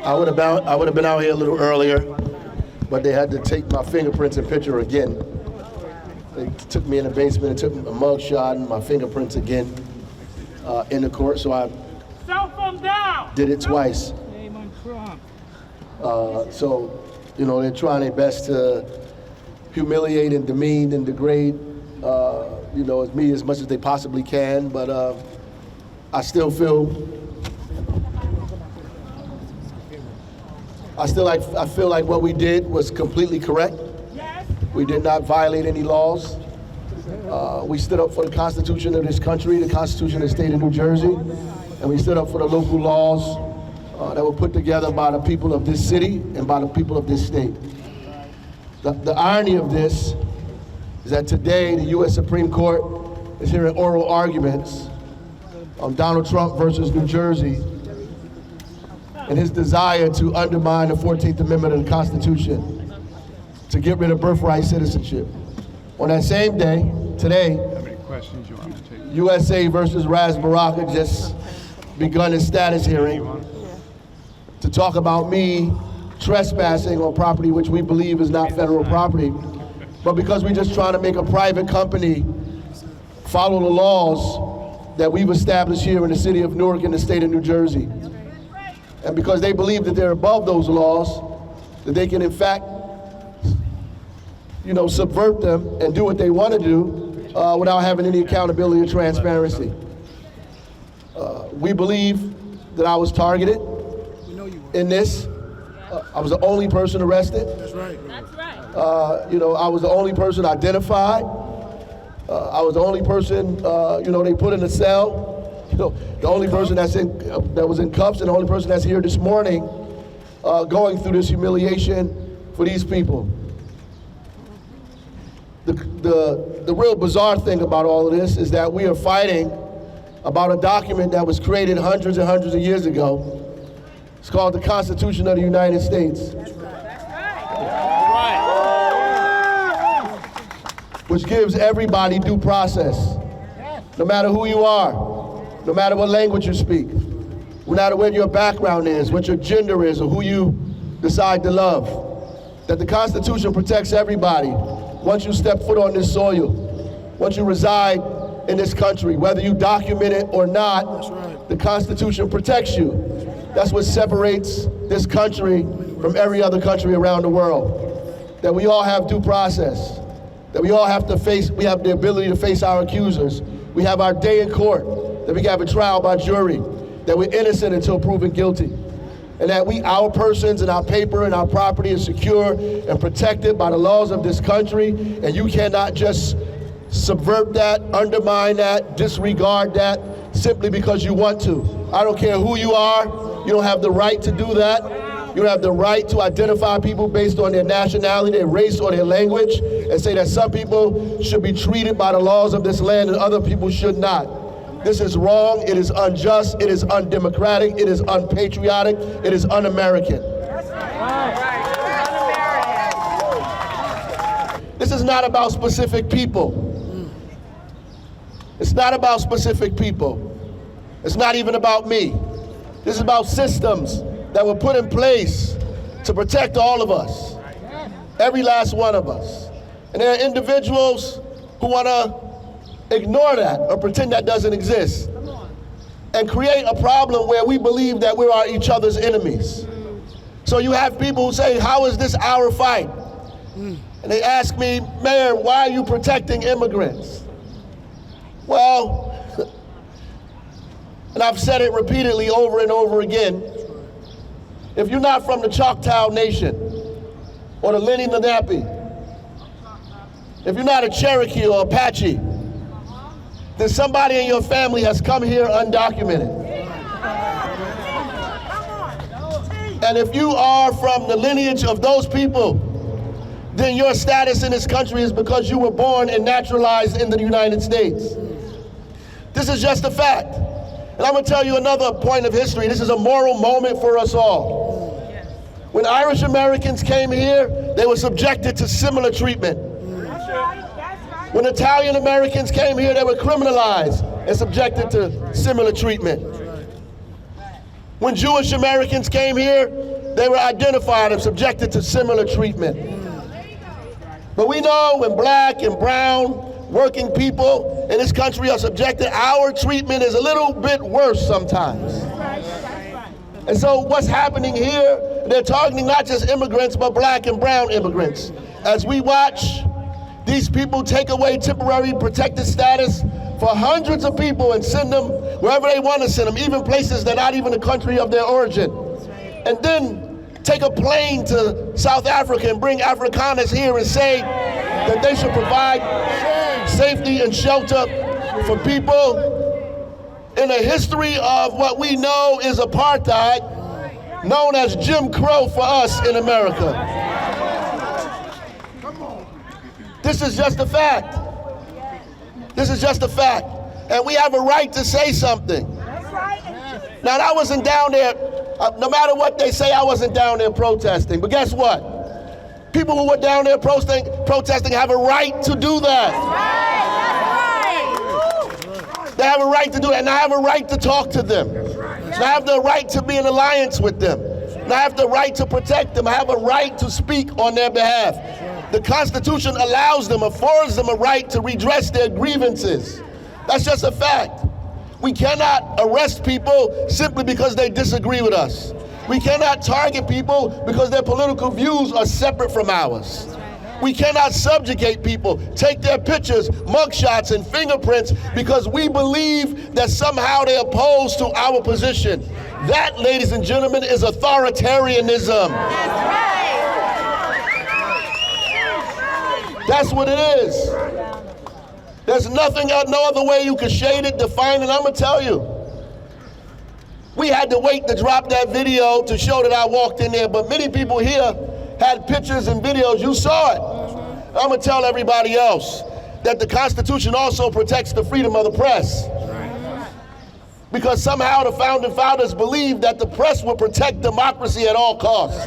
I would have been out here a little earlier, but they had to take my fingerprints and picture again. They took me in the basement and took a mug shot and my fingerprints again in the court, so I did it twice. So, you know, they're trying their best to humiliate and demean and degrade, you know, me as much as they possibly can, but I still feel like what we did was completely correct. We did not violate any laws. We stood up for the Constitution of this country, the Constitution of the state of New Jersey, and we stood up for the local laws that were put together by the people of this city and by the people of this state. The irony of this is that today the U.S. Supreme Court is hearing oral arguments on Donald Trump versus New Jersey and his desire to undermine the 14th Amendment of the Constitution to get rid of birthright citizenship. On that same day, today, USA versus Baraka just begun its status hearing to talk about me trespassing on property which we believe is not federal property, but because we're just trying to make a private company follow the laws that we've established here in the city of Newark and the state of New Jersey. And because they believe that they're above those laws, that they can in fact, you know, subvert them and do what they want to do without having any accountability or transparency. We believe that I was targeted in this. I was the only person arrested. That's right. That's right. You know, I was the only person identified. I was the only person, you know, they put in a cell. You know, the only person that was in cuffs, and the only person that's here this morning going through this humiliation for these people. The real bizarre thing about all of this is that we are fighting about a document that was created hundreds and hundreds of years ago. It's called the Constitution of the United States. That's right. Which gives everybody due process, no matter who you are, no matter what language you speak, no matter what your background is, what your gender is, or who you decide to love. That the Constitution protects everybody once you step foot on this soil, once you reside in this country, whether you document it or not, the Constitution protects you. That's what separates this country from every other country around the world. That we all have due process. That we all have the ability to face our accusers. We have our day in court. That we have a trial by jury. That we're innocent until proven guilty. And that our persons and our paper and our property is secure and protected by the laws of this country. And you cannot just subvert that, undermine that, disregard that, simply because you want to. I don't care who you are. You don't have the right to do that. You don't have the right to identify people based on their nationality, their race, or their language, and say that some people should be treated by the laws of this land and other people should not. This is wrong, it is unjust, it is undemocratic, it is unpatriotic, it is un-American. This is not about specific people. It's not about specific people. It's not even about me. This is about systems that were put in place to protect all of us, every last one of us. And there are individuals who want to ignore that or pretend that doesn't exist and create a problem where we believe that we are each other's enemies. So you have people who say, how is this our fight? And they ask me, Mayor, why are you protecting immigrants? Well, and I've said it repeatedly over and over again, if you're not from the Choctaw Nation or the Lenni Lenape, if you're not a Cherokee or Apache, then somebody in your family has come here undocumented. And if you are from the lineage of those people, then your status in this country is because you were born and naturalized in the United States. This is just a fact. And I'm going to tell you another point of history. This is a moral moment for us all. When Irish Americans came here, they were subjected to similar treatment. When Italian Americans came here, they were criminalized and subjected to similar treatment. When Jewish Americans came here, they were identified and subjected to similar treatment. But we know when black and brown working people in this country are subjected, our treatment is a little bit worse sometimes. And so what's happening here, they're targeting not just immigrants, but black and brown immigrants. As we watch these people take away temporary protected status for hundreds of people and send them wherever they want to send them, even places that are not even the country of their origin. And then take a plane to South Africa and bring Afrikaners here and say that they should provide safety and shelter for people in a history of what we know is apartheid, known as Jim Crow for us in America. This is just a fact. This is just a fact. And we have a right to say something. Now, I wasn't down there, no matter what they say, I wasn't down there protesting. But guess what? People who were down there protesting have a right to do that. They have a right to do that, and I have a right to talk to them. And I have the right to be in alliance with them. And I have the right to protect them. I have a right to speak on their behalf. The Constitution allows them, affords them a right to redress their grievances. That's just a fact. We cannot arrest people simply because they disagree with us. We cannot target people because their political views are separate from ours. We cannot subjugate people, take their pictures, mugshots, and fingerprints because we believe that somehow they're opposed to our position. That, ladies and gentlemen, is authoritarianism. That's what it is. There's nothing, no other way you can shade it, define it. I'm gonna tell you. We had to wait to drop that video to show that I walked in there, but many people here had pictures and videos. You saw it. I'm gonna tell everybody else that the Constitution also protects the freedom of the press. Because somehow the founding fathers believed that the press would protect democracy at all costs.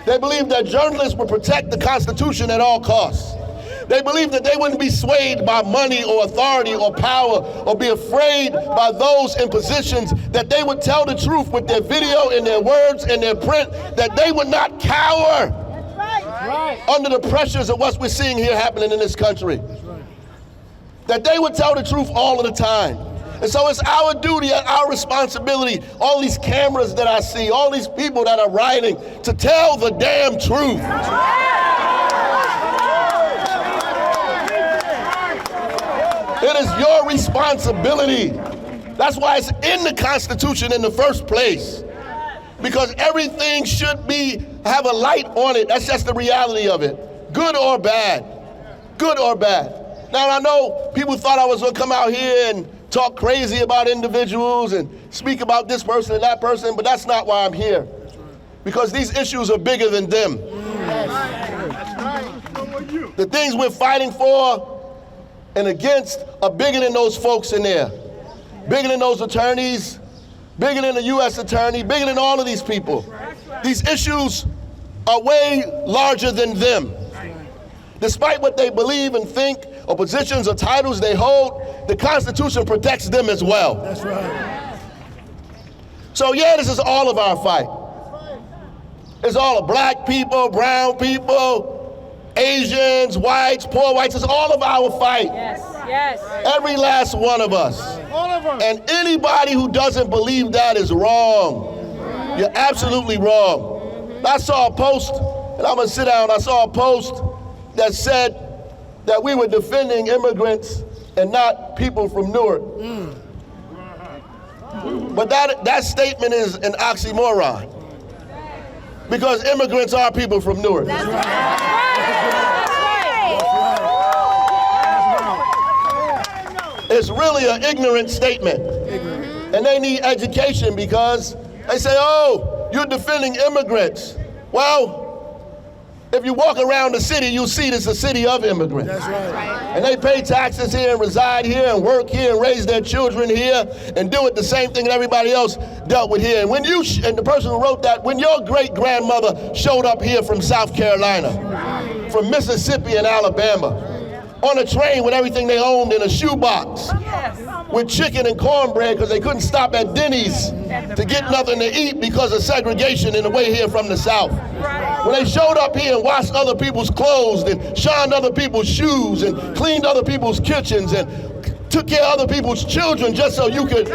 They believed that journalists would protect the Constitution at all costs. They believed that they wouldn't be swayed by money or authority or power or be afraid by those in positions, that they would tell the truth with their video and their words and their print, that they would not cower under the pressures of what we're seeing here happening in this country. That they would tell the truth all of the time. And so it's our duty and our responsibility, all these cameras that I see, all these people that are writing, to tell the damn truth. It is your responsibility. That's why it's in the Constitution in the first place. Because everything should have a light on it. That's just the reality of it. Good or bad. Good or bad. Now, I know people thought I was going to come out here and talk crazy about individuals and speak about this person and that person, but that's not why I'm here. Because these issues are bigger than them. The things we're fighting for and against are bigger than those folks in there. Bigger than those attorneys, bigger than the U.S. attorney, bigger than all of these people. These issues are way larger than them. Despite what they believe and think, or positions or titles they hold, the Constitution protects them as well. That's right. So yeah, this is all of our fight. It's all of black people, brown people, Asians, whites, poor whites. It's all of our fight. Yes, yes. Every last one of us. All of us. And anybody who doesn't believe that is wrong. You're absolutely wrong. I saw a post, and I'm gonna sit down, I saw a post that said that we were defending immigrants and not people from Newark. But that statement is an oxymoron. Because immigrants are people from Newark. That's right. It's really an ignorant statement. And they need education because they say, oh, you're defending immigrants. Well, if you walk around the city, you'll see this is a city of immigrants. That's right. And they pay taxes here and reside here and work here and raise their children here and do it the same thing that everybody else dealt with here. And when you, and the person who wrote that, when your great-grandmother showed up here from South Carolina, from Mississippi and Alabama, on a train with everything they owned in a shoebox, Yes. with chicken and cornbread because they couldn't stop at Denny's to get nothing to eat because of segregation in the way here from the South. When they showed up here and washed other people's clothes and shined other people's shoes and cleaned other people's kitchens and took care of other people's children just so you could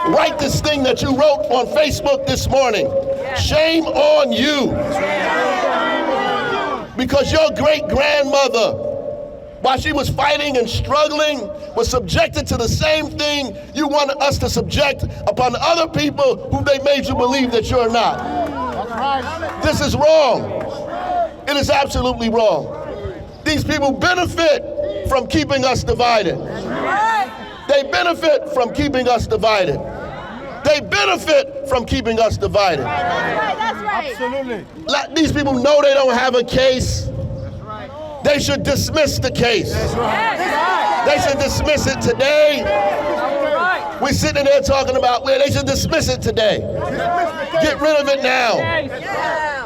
write this thing that you wrote on Facebook this morning. Shame on you. Because your great-grandmother, while she was fighting and struggling, was subjected to the same thing you want us to subject upon other people who they made you believe that you're not. This is wrong. It is absolutely wrong. These people benefit from keeping us divided. They benefit from keeping us divided. They benefit from keeping us divided. That's right. Absolutely. Let these people know they don't have a case. They should dismiss the case. They should dismiss it today. We're sitting there talking about where they should dismiss it today. Get rid of it now.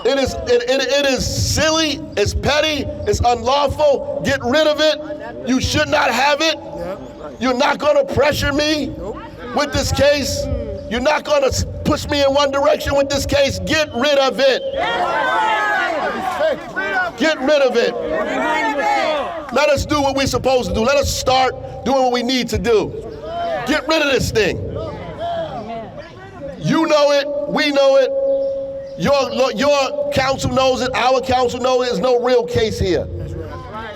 It is silly, it's petty, it's unlawful. Get rid of it. You should not have it. You're not going to pressure me with this case. You're not going to push me in one direction with this case. Get rid of it. Get rid of it. Let us do what we're supposed to do. Let us start doing what we need to do. Get rid of this thing. You know it. We know it. Your council knows it. Our council knows it. There's no real case here.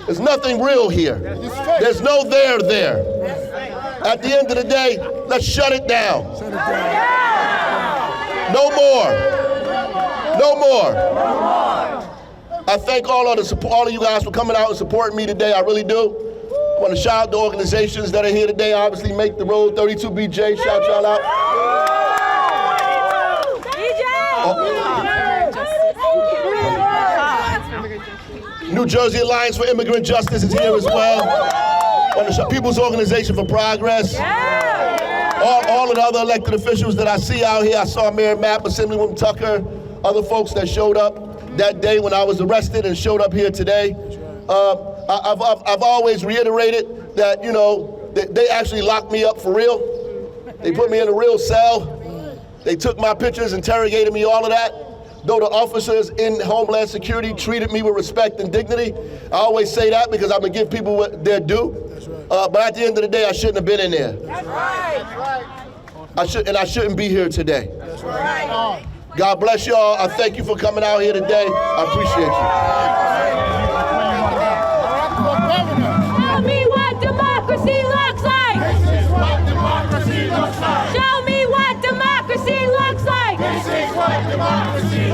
There's nothing real here. There's no there. At the end of the day, let's shut it down. No more. No more. I thank all of you guys for coming out and supporting me today. I really do. I want to shout out the organizations that are here today. Obviously, Make the Road, 32BJ. Shout y'all out. New Jersey Alliance for Immigrant Justice is here as well. Want to show People's Organization for Progress. All of the other elected officials that I see out here. I saw Mayor Mapp, Assemblywoman Tucker, other folks that showed up that day when I was arrested and showed up here today. I've always reiterated that, you know, they actually locked me up for real. They put me in a real cell. They took my pictures, interrogated me, all of that. Though the officers in Homeland Security treated me with respect and dignity, I always say that because I'm gonna give people what their due. But at the end of the day, I shouldn't have been in there. That's right. I shouldn't be here today. That's right. God bless y'all. I thank you for coming out here today. I appreciate you. Show me what democracy looks like. This is what democracy looks like. Show me what democracy looks like. This is what democracy